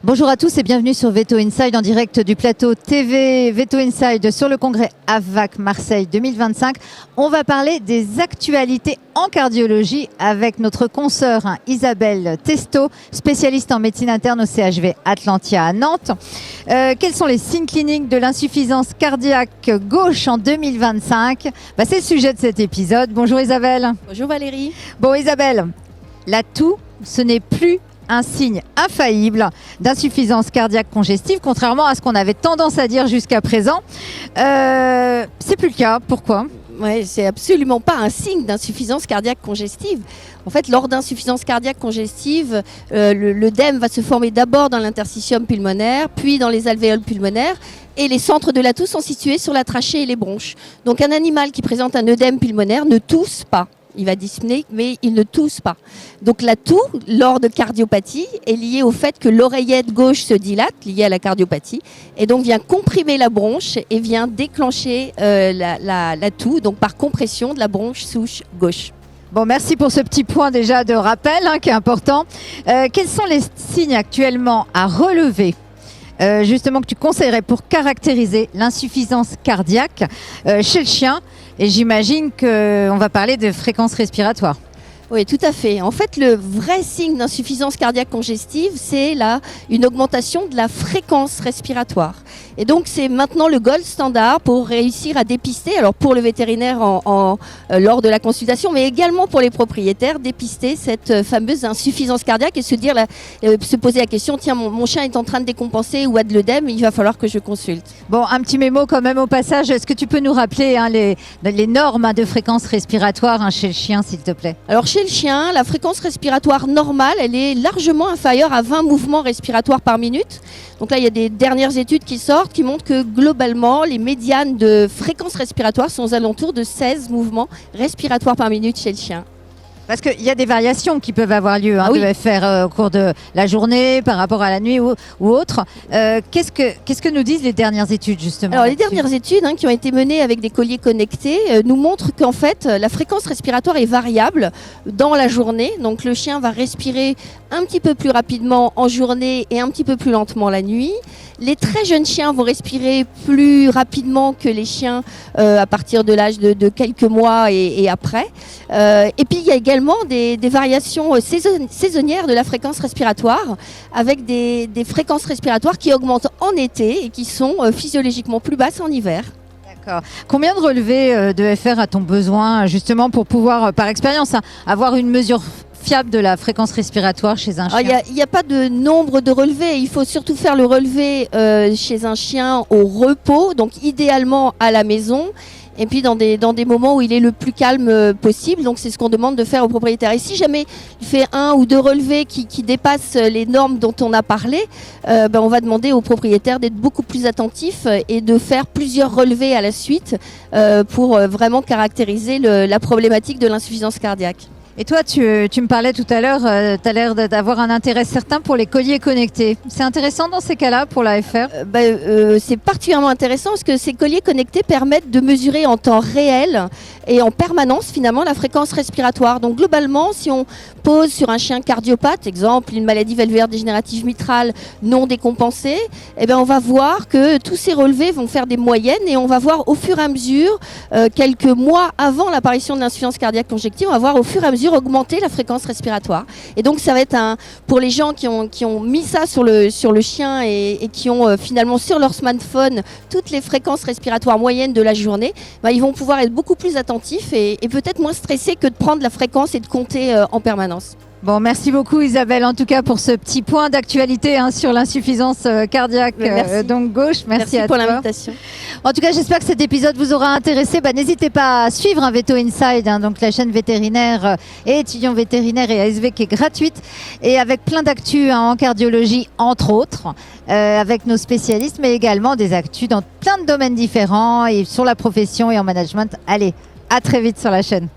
Bonjour à tous et bienvenue sur Veto Inside en direct du plateau TV Veto Inside sur le congrès AVVAC Marseille 2025. On va parler des actualités en cardiologie avec notre consoeur Isabelle Testo, spécialiste en médecine interne au CHV Atlantia à Nantes. Quels sont les signes cliniques de l'insuffisance cardiaque gauche en 2025 ? C'est le sujet de cet épisode. Bonjour Isabelle. Bonjour Valérie. Bon Isabelle, la toux, ce n'est plus un signe infaillible d'insuffisance cardiaque congestive, contrairement à ce qu'on avait tendance à dire jusqu'à présent. C'est plus le cas. Pourquoi ? Ouais, c'est absolument pas un signe d'insuffisance cardiaque congestive. En fait, lors d'insuffisance cardiaque congestive, l'œdème va se former d'abord dans l'interstitium pulmonaire, puis dans les alvéoles pulmonaires, et les centres de la toux sont situés sur la trachée et les bronches. Donc un animal qui présente un œdème pulmonaire ne tousse pas. Il va dyspner, mais il ne tousse pas. Donc la toux, lors de cardiopathie, est liée au fait que l'oreillette gauche se dilate, liée à la cardiopathie, et donc vient comprimer la bronche et vient déclencher la toux, donc par compression de la bronche souche gauche. Bon, merci pour ce petit point déjà de rappel qui est important. Quels sont les signes actuellement à relever justement que tu conseillerais pour caractériser l'insuffisance cardiaque chez le chien? Et j'imagine qu'on va parler de fréquence respiratoire. Oui, tout à fait. En fait, le vrai signe d'insuffisance cardiaque congestive, c'est une augmentation de la fréquence respiratoire. Et donc, c'est maintenant le gold standard pour réussir à dépister, alors pour le vétérinaire lors de la consultation, mais également pour les propriétaires, dépister cette fameuse insuffisance cardiaque et se poser la question, tiens, mon chien est en train de décompenser ou a de l'œdème, il va falloir que je consulte. Bon, un petit mémo quand même au passage. Est-ce que tu peux nous rappeler les normes de fréquence respiratoire chez le chien, s'il te plaît ? Alors, chez le chien, la fréquence respiratoire normale, elle est largement inférieure à 20 mouvements respiratoires par minute. Donc là, il y a des dernières études qui sortent qui montrent que globalement, les médianes de fréquence respiratoire sont aux alentours de 16 mouvements respiratoires par minute chez le chien. Parce qu'il y a des variations qui peuvent avoir lieu oui. de faire au cours de la journée par rapport à la nuit ou autre. Qu'est-ce que nous disent les dernières études justement ? Alors les dernières études qui ont été menées avec des colliers connectés nous montrent qu'en fait la fréquence respiratoire est variable dans la journée. Donc le chien va respirer un petit peu plus rapidement en journée et un petit peu plus lentement la nuit. Les très jeunes chiens vont respirer plus rapidement que les chiens à partir de l'âge de quelques mois et après. Et puis il y a également des variations saisonnières de la fréquence respiratoire avec des fréquences respiratoires qui augmentent en été et qui sont physiologiquement plus basses en hiver. D'accord. Combien de relevés de FR a-t-on besoin justement pour pouvoir, par expérience, avoir une mesure fiable de la fréquence respiratoire chez un chien? Il n'y a pas de nombre de relevés. Il faut surtout faire le relevé chez un chien au repos, donc idéalement à la maison. Et puis dans des moments où il est le plus calme possible. Donc c'est ce qu'on demande de faire au propriétaire. Et si jamais il fait un ou deux relevés qui dépassent les normes dont on a parlé, on va demander au propriétaire d'être beaucoup plus attentif et de faire plusieurs relevés à la suite pour vraiment caractériser la problématique de l'insuffisance cardiaque. Et toi, tu me parlais tout à l'heure, tu as l'air d'avoir un intérêt certain pour les colliers connectés. C'est intéressant dans ces cas-là pour la FR ? C'est particulièrement intéressant parce que ces colliers connectés permettent de mesurer en temps réel et en permanence finalement la fréquence respiratoire. Donc globalement, si on pose sur un chien cardiopathe, exemple une maladie valvulaire dégénérative mitrale non décompensée, on va voir que tous ces relevés vont faire des moyennes et on va voir au fur et à mesure, quelques mois avant l'apparition de l'insuffisance cardiaque congestive, on va voir au fur et à mesure augmenter la fréquence respiratoire. Et donc ça va être pour les gens qui ont mis ça sur le chien et qui ont finalement sur leur smartphone toutes les fréquences respiratoires moyennes de la journée, ils vont pouvoir être beaucoup plus attentifs et peut-être moins stressés que de prendre la fréquence et de compter en permanence. Bon, merci beaucoup Isabelle, en tout cas pour ce petit point d'actualité sur l'insuffisance cardiaque donc gauche. Merci à pour toi. L'invitation. En tout cas, j'espère que cet épisode vous aura intéressé. N'hésitez pas à suivre Veto Inside, donc la chaîne vétérinaire et étudiants vétérinaires et ASV qui est gratuite et avec plein d'actus en cardiologie entre autres, avec nos spécialistes, mais également des actus dans plein de domaines différents et sur la profession et en management. Allez, à très vite sur la chaîne.